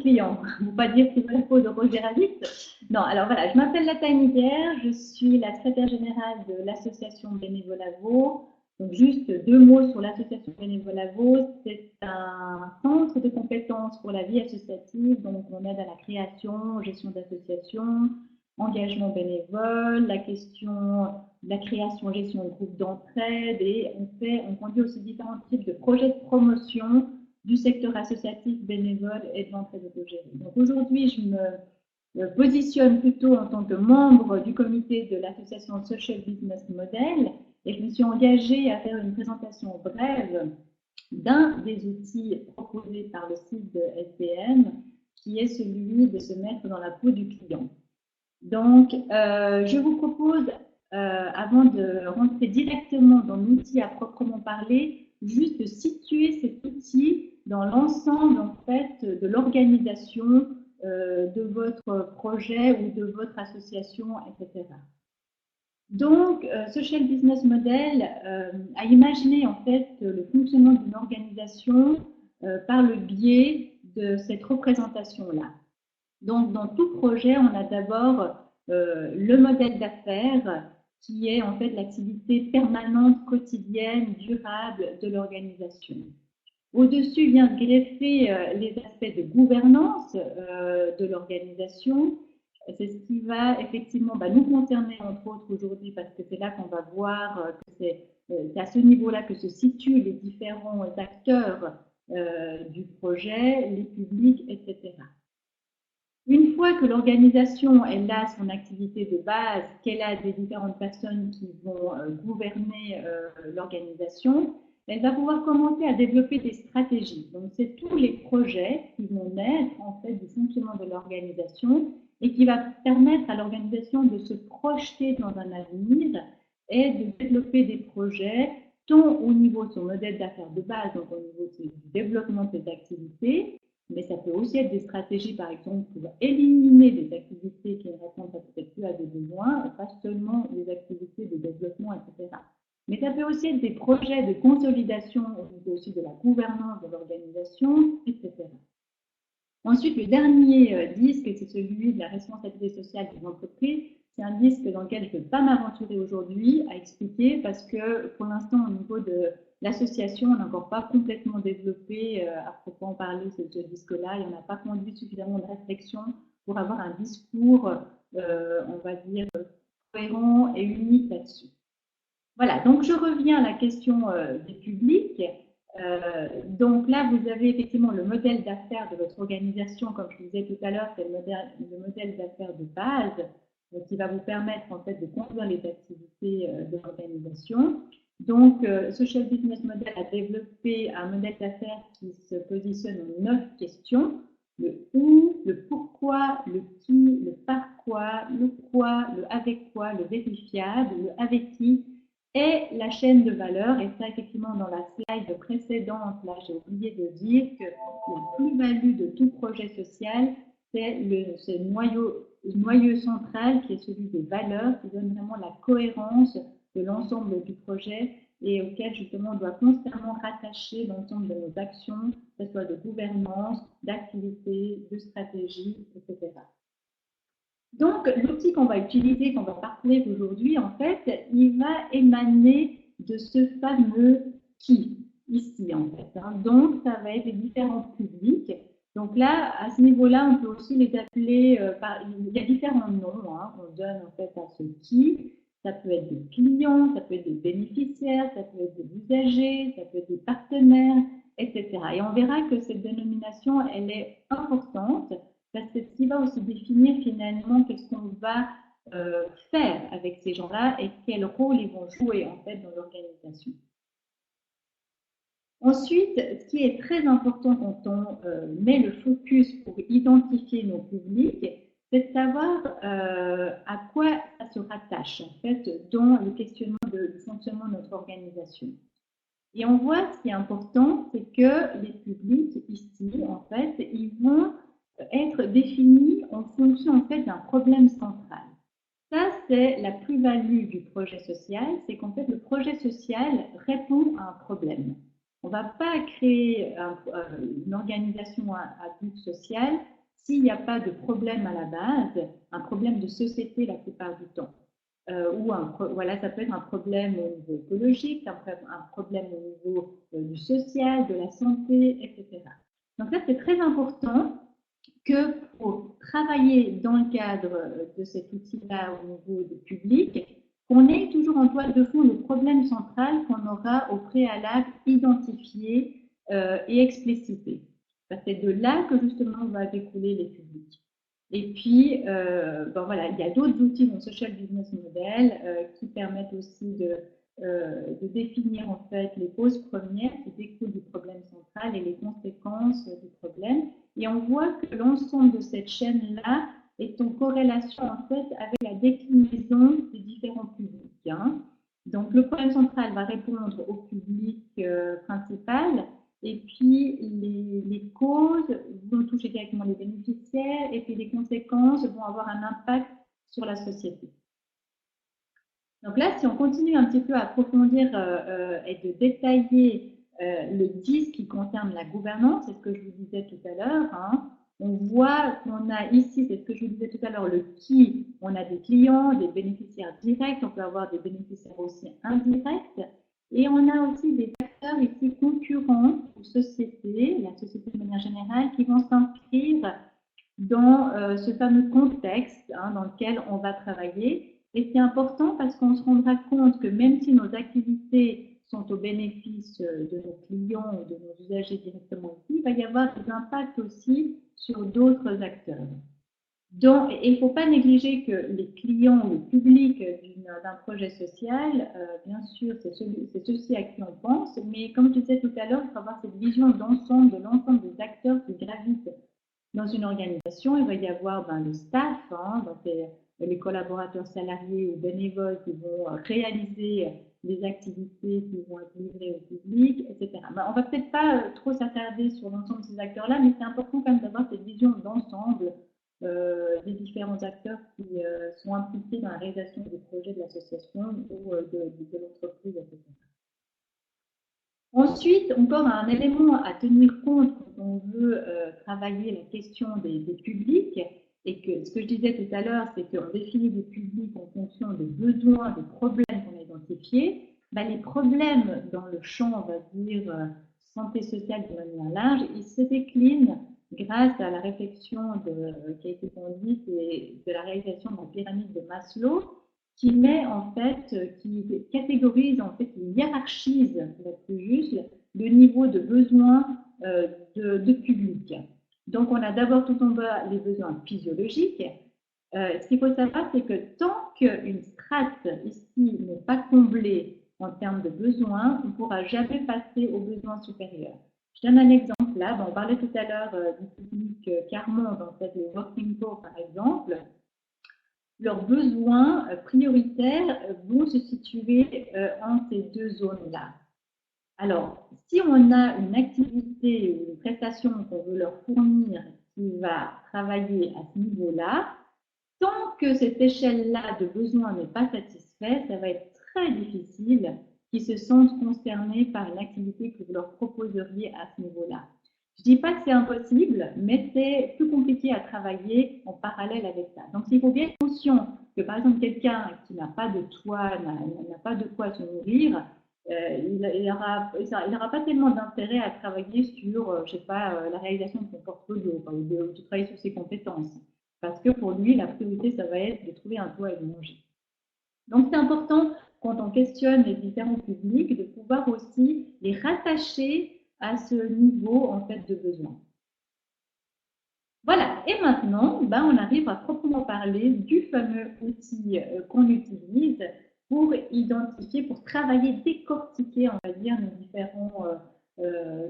clients. On ne va pas dire qu'il me faut de Roger Rabbit. Non, alors voilà, je m'appelle Lata Niger, je suis la secrétaire générale de l'association Bénévolat Vaud. Donc juste 2 mots sur l'association Bénévolat Vaud. C'est un centre de compétences pour la vie associative. Donc on aide à la création, gestion d'associations, engagement bénévole, la question de la création, gestion de groupes d'entraide, et on conduit aussi différents types de projets de promotion du secteur associatif bénévole et de l'entraide autogérée. Donc aujourd'hui, je me positionne plutôt en tant que membre du comité de l'association Social Business Model, et je me suis engagée à faire une présentation brève d'un des outils proposés par le site de SBM, qui est celui de se mettre dans la peau du client. Donc, je vous propose, avant de rentrer directement dans l'outil à proprement parler, juste de situer cet outil dans l'ensemble en fait de l'organisation de votre projet ou de votre association, etc. Donc, Social Business Model a imaginé en fait le fonctionnement d'une organisation par le biais de cette représentation-là. Donc, dans tout projet, on a d'abord le modèle d'affaires qui est en fait l'activité permanente, quotidienne, durable de l'organisation. Au-dessus vient de greffer les aspects de gouvernance de l'organisation. C'est ce qui va effectivement nous concerner entre autres aujourd'hui, parce que c'est là qu'on va voir que c'est à ce niveau-là que se situent les différents acteurs du projet, les publics, etc. Une fois que l'organisation elle a son activité de base, qu'elle a des différentes personnes qui vont gouverner l'organisation, elle va pouvoir commencer à développer des stratégies. Donc, c'est tous les projets qui vont naître en fait du fonctionnement de l'organisation et qui va permettre à l'organisation de se projeter dans un avenir et de développer des projets tant au niveau de son modèle d'affaires de base, donc au niveau du développement de ses activités, mais ça peut aussi être des stratégies, par exemple, pour éliminer des activités qui ne répondent peut-être plus à des besoins, et pas seulement les activités de développement, etc. Mais ça peut aussi être des projets de consolidation au niveau aussi de la gouvernance de l'organisation, etc. Ensuite, le dernier disque, c'est celui de la responsabilité sociale des entreprises. C'est un disque dans lequel je ne vais pas m'aventurer aujourd'hui à expliquer parce que pour l'instant, au niveau de l'association, on n'a encore pas complètement développé à proprement parler ce disque-là, et on n'a pas conduit suffisamment de réflexion pour avoir un discours, on va dire, cohérent et unique là-dessus. Voilà, donc je reviens à la question des publics. Donc là, vous avez effectivement le modèle d'affaires de votre organisation, comme je disais tout à l'heure, c'est le modèle d'affaires de base qui va vous permettre en fait de conduire les activités de l'organisation. Donc, Social Business Model a développé un modèle d'affaires qui se positionne en 9 questions. Le où, le pourquoi, le qui, le par quoi, le quoi, le avec quoi, le vérifiable, le avec qui, et la chaîne de valeur. Et ça, effectivement, dans la slide précédente, là, j'ai oublié de dire que la plus-value de tout projet social, c'est ce noyau central qui est celui des valeurs, qui donne vraiment la cohérence de l'ensemble du projet et auquel, justement, on doit constamment rattacher l'ensemble de nos actions, que ce soit de gouvernance, d'activité, de stratégie, etc. Donc, l'outil qu'on va utiliser, qu'on va parler aujourd'hui, en fait, il va émaner de ce fameux qui, ici, en fait. Donc, ça va être les différents publics. Donc là, à ce niveau-là, on peut aussi les appeler, il y a différents noms qu'on donne en fait à ce qui. Ça peut être des clients, ça peut être des bénéficiaires, ça peut être des usagers, ça peut être des partenaires, etc. Et on verra que cette dénomination, elle est importante parce que ce qui va aussi définir finalement qu'est-ce qu'on va faire avec ces gens-là et quel rôle ils vont jouer en fait dans l'organisation. Ensuite, ce qui est très important quand on met le focus pour identifier nos publics, c'est de savoir à quoi ça se rattache en fait dans le questionnement du fonctionnement de notre organisation. Et on voit ce qui est important, c'est que les publics ici, en fait, ils vont être définis en fonction en fait d'un problème central. Ça, c'est la plus-value du projet social, c'est qu'en fait, le projet social répond à un problème. On ne va pas créer une organisation à but social s'il n'y a pas de problème à la base, un problème de société la plupart du temps, ou voilà, ça peut être un problème au niveau écologique, un problème au niveau du social, de la santé, etc. Donc ça, c'est très important que pour travailler dans le cadre de cet outil-là au niveau du public, qu'on ait toujours en toile de fond le problème central qu'on aura au préalable identifié et explicité. C'est de là que justement va découler les publics. Et puis, voilà, il y a d'autres outils dans Social Business Model qui permettent aussi de définir en fait les causes premières qui découlent du problème central et les conséquences du problème. Et on voit que l'ensemble de cette chaîne-là est en corrélation en fait avec la déclinaison des différents publics. Hein. Donc le problème central va répondre au public principal, et puis les causes vont toucher directement les bénéficiaires, et puis les conséquences vont avoir un impact sur la société. Donc là, si on continue un petit peu à approfondir et de détailler le 10 qui concerne la gouvernance, c'est ce que je vous disais tout à l'heure, hein, on voit qu'on a ici, c'est ce que je vous disais tout à l'heure, le qui, on a des clients, des bénéficiaires directs, on peut avoir des bénéficiaires aussi indirects, et on a aussi des acteurs ici concurrents ou sociétés, la société de manière générale, qui vont s'inscrire dans ce fameux contexte hein, dans lequel on va travailler. Et c'est important parce qu'on se rendra compte que même si nos activités sont au bénéfice de nos clients ou de nos usagers directement ici, il va y avoir des impacts aussi sur d'autres acteurs. Donc, il ne faut pas négliger que les clients ou le public d'un projet social, bien sûr, c'est ceux-ci à qui on pense, mais comme je disais tout à l'heure, il faut avoir cette vision d'ensemble de l'ensemble des acteurs qui gravitent dans une organisation. Il va y avoir le staff, hein, donc les collaborateurs salariés ou bénévoles qui vont réaliser les activités qui vont être livrées au public, etc. On ne va peut-être pas trop s'attarder sur l'ensemble de ces acteurs-là, mais c'est important quand même d'avoir cette vision d'ensemble des différents acteurs qui sont impliqués dans la réalisation des projets de l'association ou de l'entreprise, etc. Ensuite, encore un élément à tenir compte quand on veut travailler la question des publics, et que ce que je disais tout à l'heure, c'est qu'on définit des publics en fonction des besoins, des problèmes qu'on a identifiés. Les problèmes dans le champ, on va dire, santé sociale de manière large, ils se déclinent grâce à la réflexion qui a été conduite et de la réalisation de la pyramide de Maslow, qui met en fait, qui catégorise en fait, qui hiérarchise, pour être plus juste, le niveau de besoin de public. Donc on a d'abord tout en bas les besoins physiologiques. Ce qu'il faut savoir, c'est que tant qu'une strate ici n'est pas comblée en termes de besoins, on ne pourra jamais passer aux besoins supérieurs. Je donne un exemple là, on parlait tout à l'heure du public quart-monde, en fait, les working poor par exemple. Leurs besoins prioritaires vont se situer en ces deux zones-là. Alors, si on a une activité ou une prestation qu'on veut leur fournir qui va travailler à ce niveau-là, tant que cette échelle-là de besoins n'est pas satisfaite, ça va être très difficile qu'ils se sentent concernés par une activité que vous leur proposeriez à ce niveau-là. Je ne dis pas que c'est impossible, mais c'est plus compliqué à travailler en parallèle avec ça. Donc, il faut bien être conscient que, par exemple, quelqu'un qui n'a pas de toit, n'a pas de quoi se nourrir, il n'aura pas tellement d'intérêt à travailler sur, je sais pas, la réalisation de son portfolio, de travailler sur ses compétences. Parce que pour lui, la priorité, ça va être de trouver un toit et de manger. Donc, c'est important, quand on questionne les différents publics, de pouvoir aussi les rattacher à ce niveau en fait de besoin. Voilà, et maintenant, on arrive à proprement parler du fameux outil qu'on utilise pour identifier, pour travailler, décortiquer, on va dire,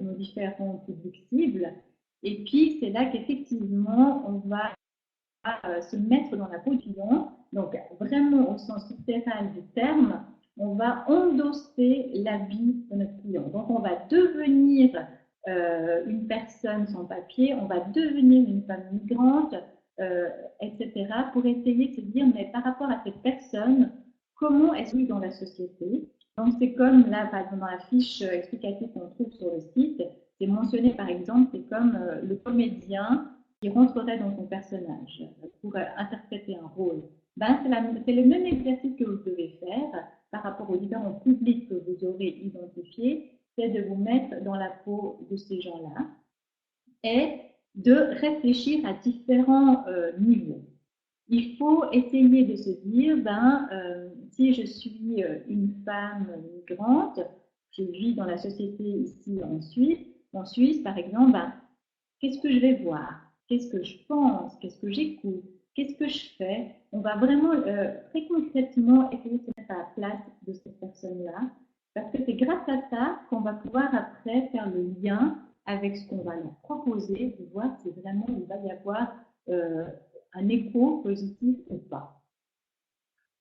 nos différents publics cibles. Et puis, c'est là qu'effectivement, on va se mettre dans la peau du client, donc vraiment au sens littéral du terme, on va endosser la vie de notre client. Donc, on va devenir une personne sans papier, on va devenir une femme migrante, etc., pour essayer de se dire, mais par rapport à cette personne, comment est-ce qu'il est dans la société? Donc, c'est comme là, par exemple, dans la fiche explicative qu'on trouve sur le site, c'est mentionné, par exemple, c'est comme le comédien qui rentrerait dans son personnage pour interpréter un rôle, ben, c'est le même exercice que vous devez faire par rapport aux différents publics que vous aurez identifiés, c'est de vous mettre dans la peau de ces gens-là et de réfléchir à différents niveaux. Il faut essayer de se dire, si je suis une femme migrante, je vis dans la société ici en Suisse par exemple, qu'est-ce que je vais voir? Qu'est-ce que je pense? Qu'est-ce que j'écoute? Qu'est-ce que je fais? On va vraiment très concrètement essayer de se mettre à la place de cette personne-là, parce que c'est grâce à ça qu'on va pouvoir après faire le lien avec ce qu'on va leur proposer, de voir si vraiment il va y avoir un écho positif ou pas.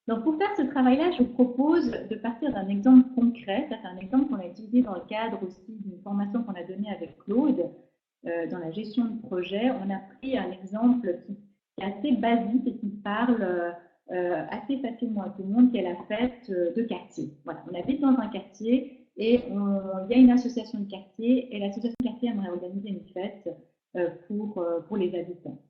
Donc, pour faire ce travail-là, je vous propose de partir d'un exemple concret. C'est un exemple qu'on a utilisé dans le cadre aussi d'une formation qu'on a donnée avec Claude dans la gestion de projet. On a pris un exemple qui est assez basique et qui parle assez facilement à tout le monde, qui est la fête de quartier. Voilà, on habite dans un quartier et il y a une association de quartier et l'association de quartier aimerait organiser une fête pour les habitants.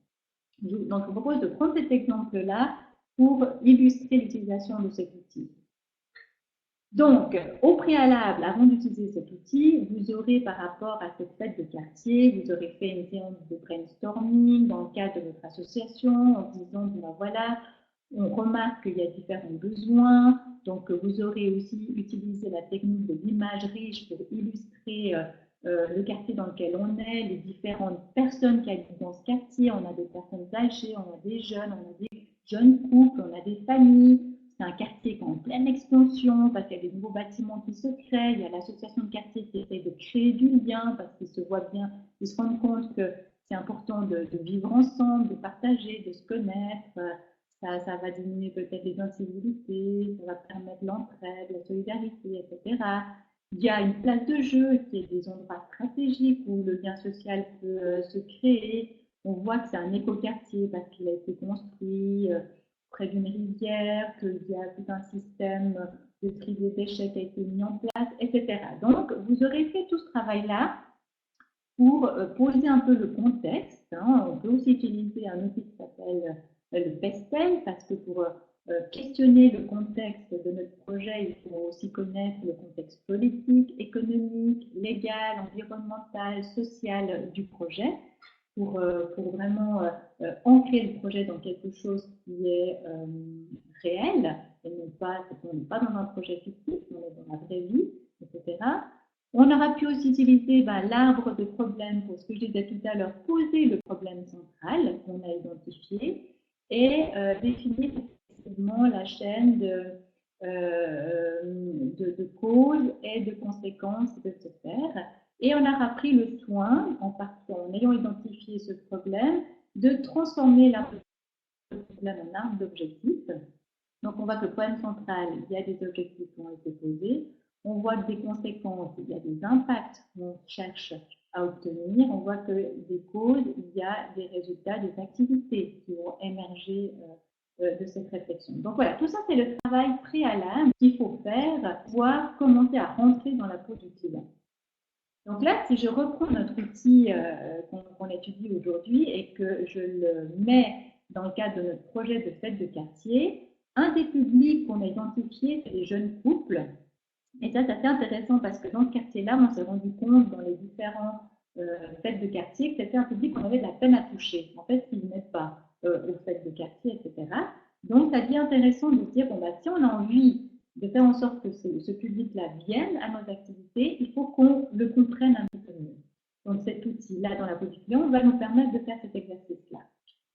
Donc, je vous propose de prendre cet exemple-là pour illustrer l'utilisation de cet outil. Donc, au préalable, avant d'utiliser cet outil, vous aurez par rapport à cette fête de quartier, vous aurez fait une séance de brainstorming dans le cadre de votre association en disant, bon, voilà, on remarque qu'il y a différents besoins, donc vous aurez aussi utilisé la technique de l'image riche pour illustrer le quartier dans lequel on est, les différentes personnes qui habitent dans ce quartier. On a des personnes âgées, on a des jeunes, on a des jeunes couples, on a des familles. C'est un quartier qui est en pleine expansion parce qu'il y a des nouveaux bâtiments qui se créent. Il y a l'association de quartier qui essaie de créer du lien parce qu'ils se voient bien, ils se rendent compte que c'est important de vivre ensemble, de partager, de se connaître. Ça va diminuer peut-être les incivilités, ça va permettre l'entraide, la solidarité, etc. Il y a une place de jeu qui est des endroits stratégiques où le lien social peut se créer. On voit que c'est un écoquartier parce qu'il a été construit près d'une rivière, qu'il y a tout un système de tri des déchets qui a été mis en place, etc. Donc, vous aurez fait tout ce travail-là pour poser un peu le contexte. On peut aussi utiliser un outil qui s'appelle le PESTEL, parce que pour questionner le contexte de notre projet, il faut aussi connaître le contexte politique, économique, légal, environnemental, social du projet, pour vraiment ancrer le projet dans quelque chose qui est réel, et non pas, on n'est pas dans un projet fictif, on est dans la vraie vie, etc. On aura pu aussi utiliser l'arbre de problèmes pour ce que je disais tout à l'heure, poser le problème central qu'on a identifié et définir effectivement la chaîne de causes et de conséquences de ce faire. Et on aura pris le soin, en ayant identifié ce problème, de transformer l'arbre de problème en arbre d'objectifs. Donc, on voit que le problème central, il y a des objectifs qui ont été posés. On voit que des conséquences, il y a des impacts qu'on cherche à obtenir. On voit que des causes, il y a des résultats, des activités qui vont émerger de cette réflexion. Donc voilà, tout ça, c'est le travail préalable qu'il faut faire pour pouvoir commencer à rentrer dans la peau du client. Donc là, si je reprends notre outil qu'on étudie aujourd'hui et que je le mets dans le cadre de notre projet de fête de quartier, un des publics qu'on a identifié, c'est les jeunes couples. Et ça, c'est assez intéressant parce que dans ce quartier-là, on s'est rendu compte dans les différents fêtes de quartier que c'était un public qu'on avait de la peine à toucher. En fait, ils venaient pas aux fêtes de quartier, etc. Donc, ça devient intéressant de se dire, bon, si on a envie de faire en sorte que ce public-là vienne à nos activités, il faut qu'on le comprenne un peu mieux. Donc, cet outil-là, dans la peau du client, va nous permettre de faire cet exercice-là.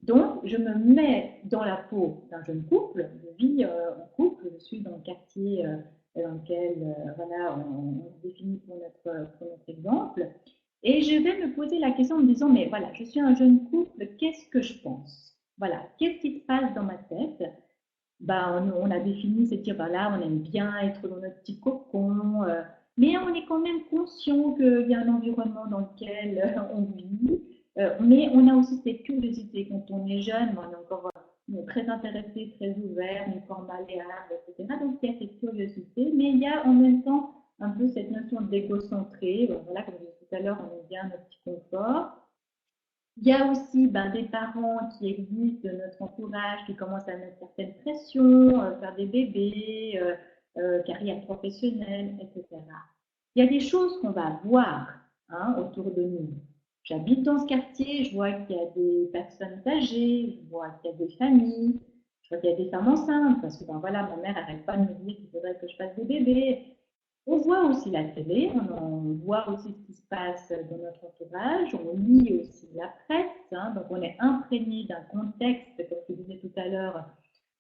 Donc, je me mets dans la peau d'un jeune couple, je vis en couple, je suis dans le quartier dans lequel voilà, on se définit pour notre exemple, et je vais me poser la question en me disant, mais voilà, je suis un jeune couple, qu'est-ce que je pense? Voilà, qu'est-ce qui se passe dans ma tête? On a défini, c'est de dire, là, on aime bien être dans notre petit cocon, mais on est quand même conscient qu'il y a un environnement dans lequel on vit, mais on a aussi cette curiosité. Quand on est jeune, on est encore très intéressé, très ouvert, on est fort malléable, etc. Donc, il y a cette curiosité, mais il y a en même temps un peu cette notion d'égocentré. Voilà, comme je disais tout à l'heure, on aime bien notre petit confort. Il y a aussi des parents qui existent de notre entourage qui commencent à mettre certaines pressions, faire des bébés, carrière professionnelle, etc. Il y a des choses qu'on va voir autour de nous. J'habite dans ce quartier, je vois qu'il y a des personnes âgées, je vois qu'il y a des familles, je vois qu'il y a des femmes enceintes, parce que voilà, ma mère n'arrête pas de me dire qu'il faudrait que je fasse des bébés. On voit aussi la télé, on voit aussi ce qui se passe dans notre entourage, on lit aussi la presse, donc on est imprégné d'un contexte, comme je disais tout à l'heure,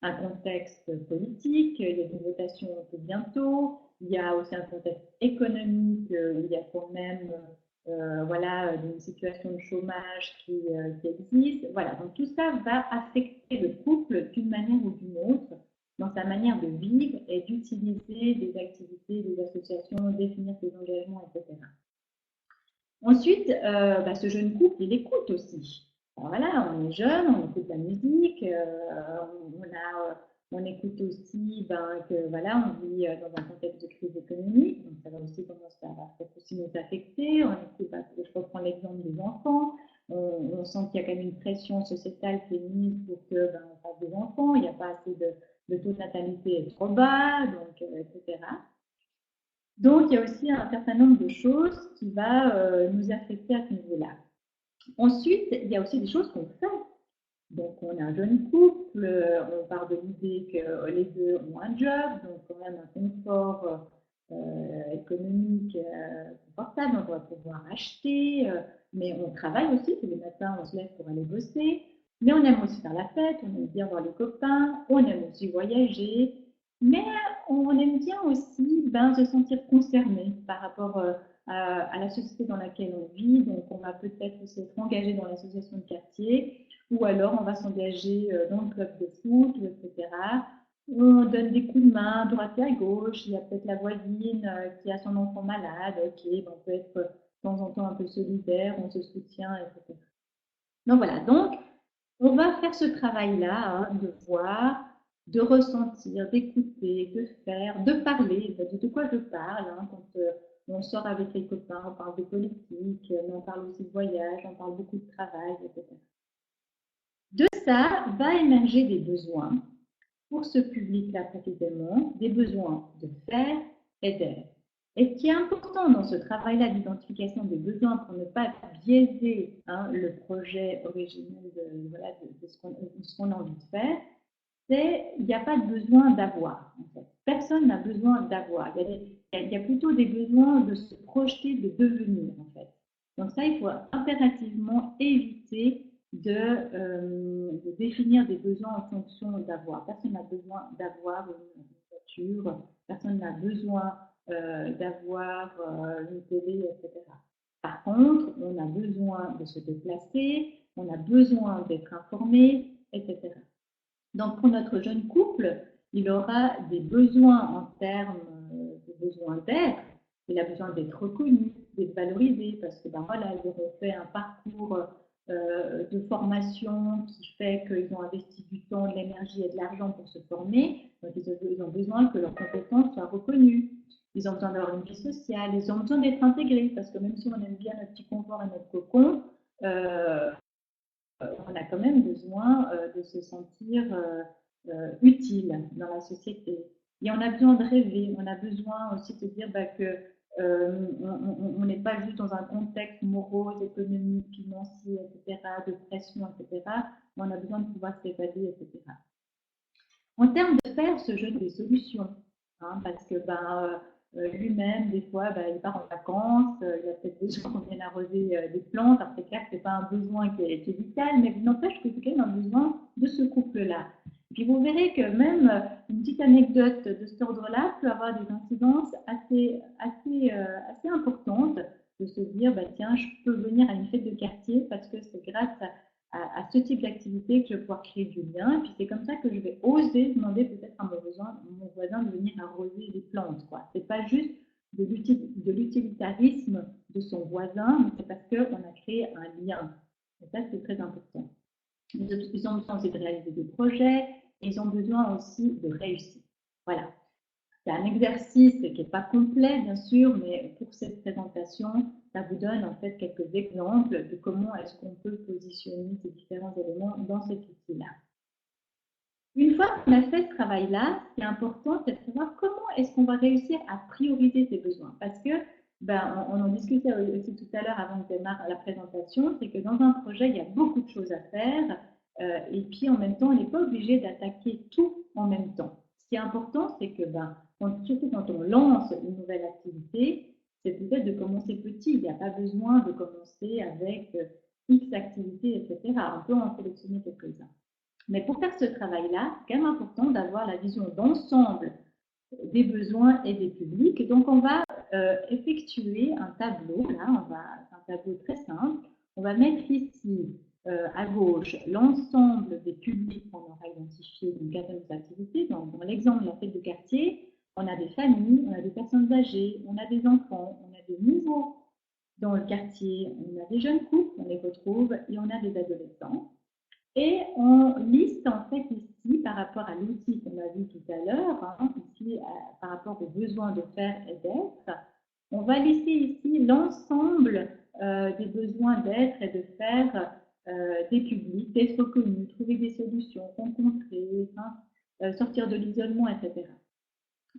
un contexte politique, il y a des votations tout bientôt, il y a aussi un contexte économique où il y a quand même voilà, une situation de chômage qui existe. Voilà, donc tout ça va affecter le couple d'une manière ou d'une autre dans sa manière de vivre et d'utiliser des activités, des associations, définir ses engagements, etc. Ensuite, ce jeune couple, il écoute aussi. Alors voilà, on est jeune, on écoute la musique, on écoute aussi que voilà, on vit dans un contexte de crise économique, donc ça va aussi commencer à aussi nous affecter. On écoute, je reprends l'exemple des enfants, on sent qu'il y a quand même une pression sociétale qui est mise pour que on fasse des enfants, il n'y a pas assez de taux de natalité est trop bas, donc, etc. Donc, il y a aussi un certain nombre de choses qui va nous affecter à ce niveau-là. Ensuite, il y a aussi des choses qu'on fait. Donc, on est un jeune couple, on part de l'idée que les deux ont un job, donc quand même un confort économique confortable, on va pouvoir acheter, mais on travaille aussi, tous les matins on se lève pour aller bosser, mais on aime aussi faire la fête, on aime bien voir les copains, on aime aussi voyager, mais on aime bien aussi se sentir concerné par rapport à la société dans laquelle on vit, donc on va peut-être aussi être engagé dans l'association de quartier, ou alors on va s'engager dans le club de foot, etc. On donne des coups de main à droite et à gauche, il y a peut-être la voisine qui a son enfant malade, ok, on peut être de temps en temps un peu solidaire, on se soutient, etc. Donc voilà, donc on va faire ce travail-là de voir, de ressentir, d'écouter, de faire, de parler, de quoi je parle, quand on sort avec les copains, on parle de politique, mais on parle aussi de voyage, on parle beaucoup de travail, etc. De ça va émerger des besoins pour ce public-là précisément, des besoins de faire et d'être. Et ce qui est important dans ce travail-là d'identification des besoins pour ne pas biaiser le projet originel de ce qu'on a envie de faire, c'est qu'il n'y a pas de besoin d'avoir. En fait. Personne n'a besoin d'avoir. Il y a plutôt des besoins de se projeter, de devenir en fait. Donc ça, il faut impérativement éviter de définir des besoins en fonction d'avoir. Personne n'a besoin d'avoir une voiture, personne n'a besoin d'avoir une télé, etc. Par contre, on a besoin de se déplacer, on a besoin d'être informé, etc. Donc, pour notre jeune couple, il aura des besoins en termes de besoin d'être. Il a besoin d'être reconnu, d'être valorisé, parce que voilà, ils auront fait un parcours de formation qui fait qu'ils ont investi du temps, de l'énergie et de l'argent pour se former. Donc, ils ont besoin que leurs compétences soient reconnues. Ils ont besoin d'avoir une vie sociale, ils ont besoin d'être intégrés, parce que même si on aime bien notre petit confort et notre cocon, on a quand même besoin de se sentir utile dans la société. Et on a besoin de rêver, on a besoin aussi de dire que on n'est pas juste dans un contexte morose, économique, financier, etc., de pression, etc., mais on a besoin de pouvoir s'évader, etc. En termes de faire ce jeu des solutions, parce que lui-même, des fois, il part en vacances, il a peut-être besoin qu'on vienne arroser des plantes. Alors, c'est clair que ce n'est pas un besoin qui est vital, mais il n'empêche que c'est quand même un besoin de ce couple-là. Puis vous verrez que même une petite anecdote de cet ordre-là peut avoir des incidences assez importantes de se dire, tiens, je peux venir à une fête de quartier parce que c'est grâce à ce type d'activité que je vais pouvoir créer du lien. Et puis c'est comme ça que je vais oser demander peut-être à mon voisin de venir arroser des plantes. Ce n'est pas juste de l'utilitarisme de son voisin, mais c'est parce qu'on a créé un lien. Et ça, c'est très important. Ils ont besoin aussi de réaliser des projets et ils ont besoin aussi de réussir. C'est un exercice qui n'est pas complet, bien sûr, mais pour cette présentation, ça vous donne en fait quelques exemples de comment est-ce qu'on peut positionner ces différents éléments dans cet outil-là. Une fois qu'on a fait ce travail-là, ce qui est important, c'est de savoir comment est-ce qu'on va réussir à prioriser ces besoins. Parce que, on en discutait aussi tout à l'heure avant que démarre la présentation, c'est que dans un projet, il y a beaucoup de choses à faire. Et puis, en même temps, on n'est pas obligé d'attaquer tout en même temps. Ce qui est important, c'est que, surtout quand on lance une nouvelle activité, c'est peut-être de commencer petit. Il n'y a pas besoin de commencer avec X activités, etc. On peut en sélectionner quelques-uns. Mais pour faire ce travail-là, c'est quand même important d'avoir la vision d'ensemble des besoins et des publics. Donc, on va effectuer un tableau. Là, c'est un tableau très simple. On va mettre ici à gauche l'ensemble des publics qu'on aura identifiés dans le cadre de nos activités. Donc, dans l'exemple de la fête de quartier, on a des familles, on a des personnes âgées, on a des enfants, on a des nouveaux dans le quartier, on a des jeunes couples, on les retrouve, et on a des adolescents. Et on liste en fait ici, par rapport à l'outil qu'on a vu tout à l'heure, ici par rapport aux besoins de faire et d'être, on va lister ici l'ensemble des besoins d'être et de faire des publics, d'être reconnus, trouver des solutions, rencontrer, sortir de l'isolement, etc.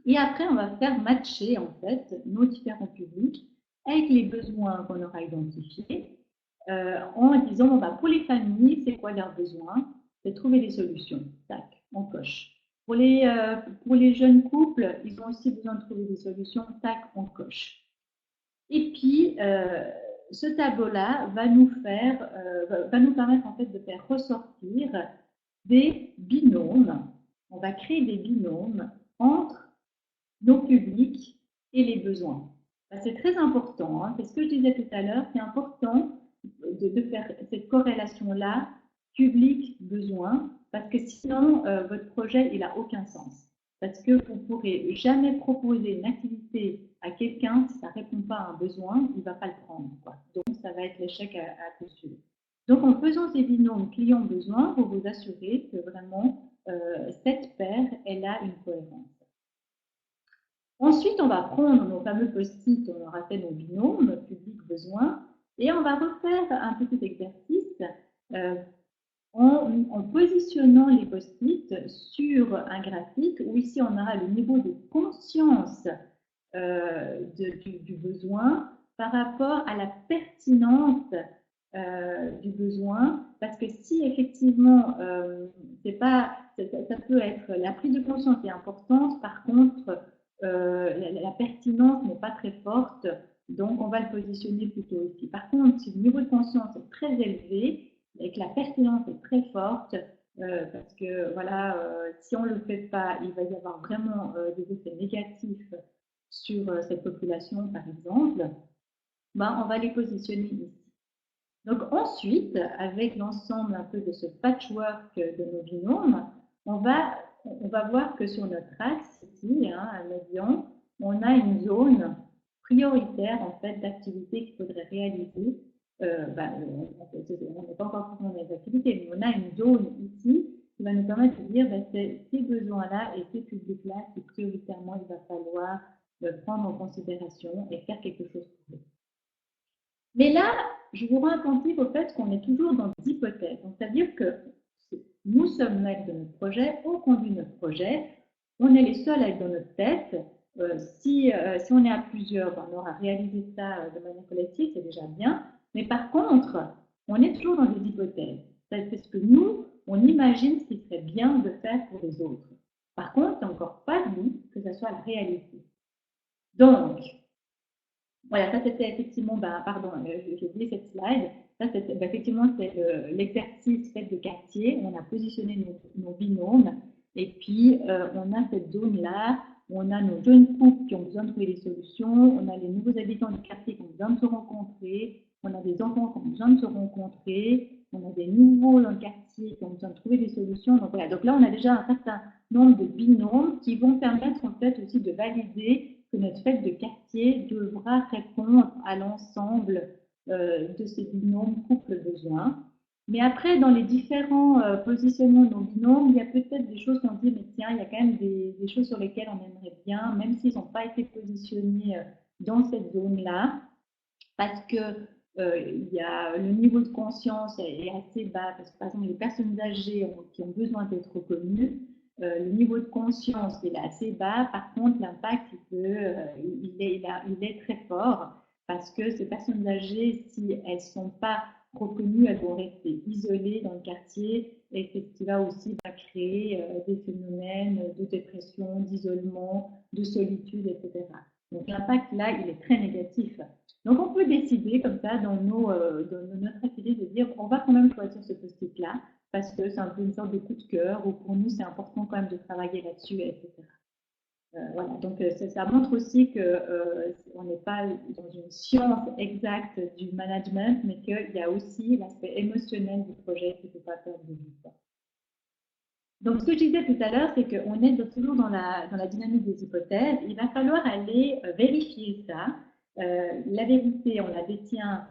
Et après, on va faire matcher en fait nos différents publics avec les besoins qu'on aura identifiés. En disant, pour les familles, c'est quoi leurs besoins? C'est trouver des solutions. Tac, on coche. Pour les jeunes couples, ils ont aussi besoin de trouver des solutions. Tac, on coche. Et puis, ce tableau-là va nous permettre en fait de faire ressortir des binômes. On va créer des binômes entre nos publics et les besoins. C'est très important. C'est ce que je disais tout à l'heure. C'est important de faire cette corrélation-là, public-besoin, parce que sinon, votre projet, il n'a aucun sens. Parce que vous ne pourrez jamais proposer une activité à quelqu'un, si ça ne répond pas à un besoin, il ne va pas le prendre. Donc, ça va être l'échec à postuler. Donc, en faisant ces binômes client-besoin, vous vous assurez que vraiment, cette paire, elle a une cohérence. Ensuite, on va prendre nos fameux post-it, on aura fait nos binômes, public-besoin, et on va refaire un petit exercice en positionnant les post-it sur un graphique où ici on aura le niveau de conscience du besoin par rapport à la pertinence du besoin, parce que si effectivement ça peut être la prise de conscience est importante, par contre la pertinence n'est pas très forte, donc on va le positionner plutôt ici. Par contre, si le niveau de conscience est très élevé et que la pertinence est très forte, parce que voilà, si on ne le fait pas, il va y avoir vraiment des effets négatifs sur cette population, par exemple, on va les positionner ici. Donc ensuite, avec l'ensemble un peu de ce patchwork de nos binômes, on va voir que sur notre axe ici, un médian, on a une zone prioritaire en fait d'activités qu'il faudrait réaliser. On n'est pas encore dans les activités, mais on a une zone ici qui va nous permettre de dire ces besoins-là et ces publics-là qui prioritairement il va falloir prendre en considération et faire quelque chose pour eux. Mais là, je vous rends attentif au fait qu'on est toujours dans des hypothèses. Donc, c'est-à-dire que nous sommes maîtres de notre projet, on conduit notre projet, on est les seuls à être dans notre tête. Si on est à plusieurs, on aura réalisé ça de manière collective, c'est déjà bien. Mais par contre, on est toujours dans des hypothèses. C'est ce que nous, on imagine ce qui serait bien de faire pour les autres. Par contre, c'est encore pas dit que ça soit la réalité. Donc, voilà, ça c'était effectivement, pardon, j'ai oublié cette slide. Ça, effectivement, c'est l'exercice fait de quartier. On a positionné nos binômes et puis on a cette zone-là où on a nos jeunes couples qui ont besoin de trouver des solutions, on a les nouveaux habitants du quartier qui ont besoin de se rencontrer, on a des enfants qui ont besoin de se rencontrer, on a des nouveaux dans le quartier qui ont besoin de trouver des solutions. Donc voilà, donc là on a déjà un certain nombre de binômes qui vont permettre en fait aussi de valider que notre fête de quartier devra répondre à l'ensemble de ces binômes couple-besoin. Mais après, dans les différents positionnements de nos binômes, il y a peut-être des choses qu'on dit, mais tiens, il y a quand même des choses sur lesquelles on aimerait bien, même s'ils n'ont pas été positionnés dans cette zone-là, parce que le niveau de conscience est assez bas, parce que par exemple les personnes âgées qui ont besoin d'être reconnues, le niveau de conscience il est assez bas, par contre l'impact il est très fort, parce que ces personnes âgées, si elles ne sont pas reconnues, elles vont rester isolées dans le quartier, et c'est ce qui va aussi créer des phénomènes de dépression, d'isolement, de solitude, etc. Donc l'impact là, il est très négatif. Donc on peut décider comme ça dans notre atelier de dire on va quand même choisir ce post-it là parce que c'est un peu une sorte de coup de cœur ou pour nous c'est important quand même de travailler là-dessus, etc. Voilà, donc ça montre aussi qu'on n'est pas dans une science exacte du management, mais qu'il y a aussi l'aspect émotionnel du projet qu'il ne faut pas perdre de vue. Donc, ce que je disais tout à l'heure, c'est qu'on est toujours dans la dynamique des hypothèses. Il va falloir aller vérifier ça. La vérité, on la détient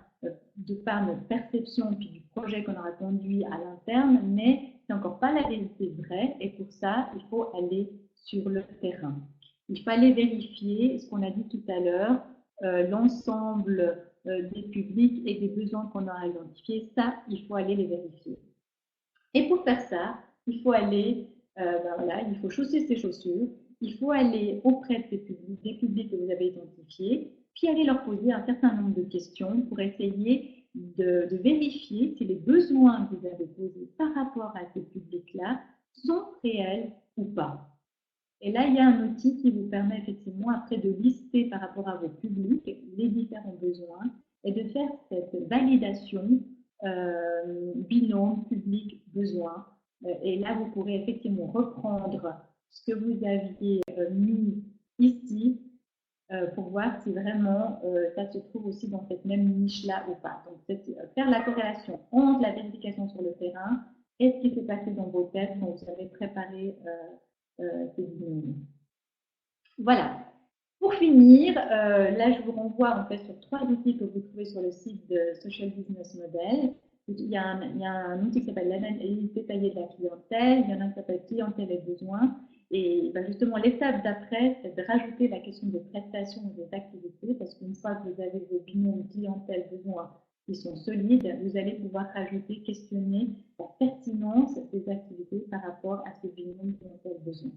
de par notre perception puis du projet qu'on aura conduit à l'interne, mais c'est encore pas la vérité vraie. Et pour ça, il faut aller sur le terrain. Il fallait vérifier ce qu'on a dit tout à l'heure, l'ensemble des publics et des besoins qu'on a identifiés. Ça, il faut aller les vérifier. Et pour faire ça, il faut aller, voilà, il faut chausser ses chaussures, il faut aller auprès des publics que vous avez identifiés, puis aller leur poser un certain nombre de questions pour essayer de vérifier si les besoins que vous avez posés par rapport à ces publics-là sont réels ou pas. Et là, il y a un outil qui vous permet effectivement après de lister par rapport à vos publics les différents besoins et de faire cette validation binôme public-besoin. Et là, vous pourrez effectivement reprendre ce que vous aviez mis ici pour voir si vraiment ça se trouve aussi dans cette même niche-là ou pas. Donc, faire la corrélation entre la vérification sur le terrain et ce qui s'est passé dans vos tests quand vous avez préparé ces binômes. Voilà. Pour finir, là, je vous renvoie en fait sur 3 outils que vous trouvez sur le site de Social Business Model. Il y a un outil qui s'appelle l'analyse détaillée de la clientèle, il y en a un qui s'appelle clientèle et besoins. Et ben justement, l'étape d'après, c'est de rajouter la question des prestations et des activités, parce qu'une fois que vous avez vos binômes clientèle besoins qui sont solides, vous allez pouvoir rajouter, questionner la pertinence des activités par rapport à ces binômes clientèle besoins.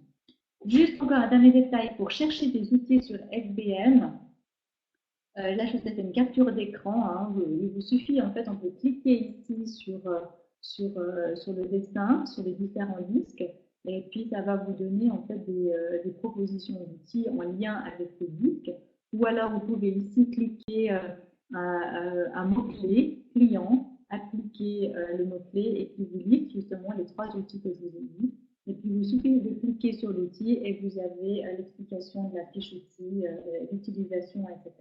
Juste encore un dernier détail, pour chercher des outils sur SBM, là je vous fais une capture d'écran, hein, il vous suffit en fait, on peut cliquer ici sur le dessin, sur les différents disques, et puis ça va vous donner en fait des propositions d'outils en lien avec ces disques, ou alors vous pouvez ici cliquer un mot-clé client, appliquer le mot-clé et puis vous liste justement les 3 outils que je vous ai dit. Et puis, il suffit de cliquer sur l'outil et vous avez l'explication de la fiche outil, l'utilisation, etc.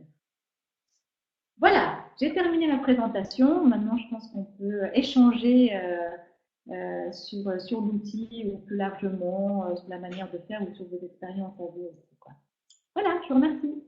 Voilà, j'ai terminé ma présentation. Maintenant, je pense qu'on peut échanger sur l'outil ou plus largement sur la manière de faire ou sur vos expériences à vous aussi. Voilà, je vous remercie.